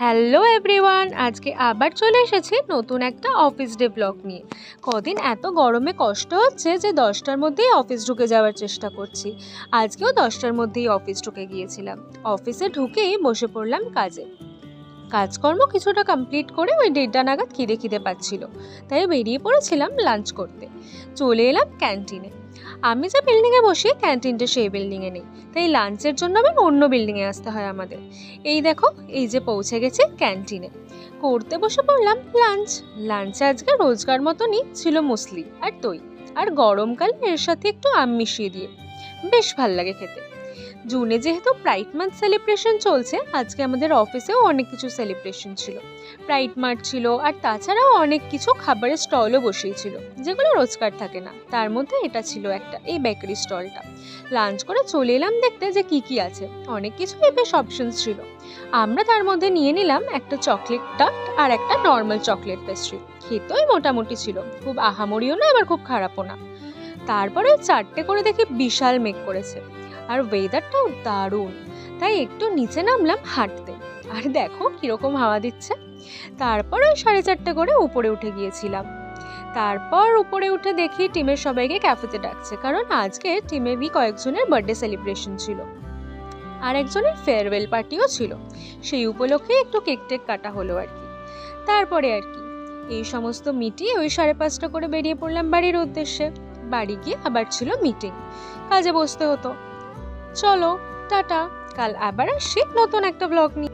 Hello everyone, আজকে আবার চলে এসেছি নতুন একটা অফিস ডে ব্লগ নিয়ে। কদিন এত গরমে কষ্ট হচ্ছে যে 10টার মধ্যেই অফিস ঢুকে যাওয়ার চেষ্টা করছি। আজকেও 10টার মধ্যেই অফিস ঢুকে গিয়েছিলাম। অফিসে ঢুকেই বসে পড়লাম কাজে। কাজকর্ম কিছুটা কমপ্লিট করে ওই 1:30 নাগাদ খিদে পাচ্ছিল, তাই বেরিয়ে পড়েছিলাম লাঞ্চ করতে। চলে এলাম ক্যান্টিনে। আমি যে বিল্ডিংয়ে বসি ক্যান্টিনটা সেই বিল্ডিংয়ে নেই, তাই লাঞ্চের জন্য আবার অন্য বিল্ডিংয়ে আসতে হয় আমাদের। এই দেখো, এই যে পৌঁছে গেছি ক্যান্টিনে। করতে বসে পড়লাম লাঞ্চ। লাঞ্চে আজকে রোজকার মতনই ছিল মুসলি আর দই, আর গরমকালে এর সাথে একটু আম মিশিয়ে দিয়ে। বেশ ভাল লাগে খেতে। জুনে যেহেতু প্রাইড মান্থ সেলিব্রেশন চলছে, আজকে আমাদের অফিসেও অনেক কিছু সেলিব্রেশন ছিল। প্রাইড মার্ট ছিল, আর তাছাড়াও অনেক কিছু খাবারের স্টলও বসিয়েছিল, যেগুলো রোজকার থাকে না। তার মধ্যে এটা ছিল একটা, এই বেকারি স্টলটা। লাঞ্চ করে চলে এলাম দেখতে যে কি আছে। অনেক কিছুই বেশ অপশনস ছিল। আমরা তার মধ্যে নিয়ে নিলাম একটা চকলেট টার্ট আর একটা নর্মাল চকলেট পেস্ট্রি। খেতেই মোটামুটি ছিল, খুব আহামরিও না আবার খুব খারাপও না। তারপরে 4টে করে দেখি বিশাল মেঘ করেছে, আর ওয়েদারটাও দারুণ। তাই একটু নিচে নামলাম হাঁটতে, আর দেখো কিরকম হাওয়া দিচ্ছে। তারপর ওই 4:30 করে উপরে উঠে গিয়েছিলাম। তারপর উপরে উঠে দেখি টিমের সবাইকে ক্যাফেতে ডাকছে, কারণ আজকে টিমেরই কয়েকজনের বার্থডে সেলিব্রেশন ছিল, আর একজনের ফেয়ারওয়েল পার্টিও ছিল। সেই উপলক্ষে একটু কেক টেক কাটা হলো আর কি। তারপরে আর কি, এই সমস্ত মিটিয়ে ওই 5:30 করে বেরিয়ে পড়লাম বাড়ির উদ্দেশ্যে। বাড়ি গিয়ে আবার ছিল মিটিং, কাজে বসতে হতো। চলো টাটা, কাল আবার আসছি নতুন একটা ব্লগ নিয়ে।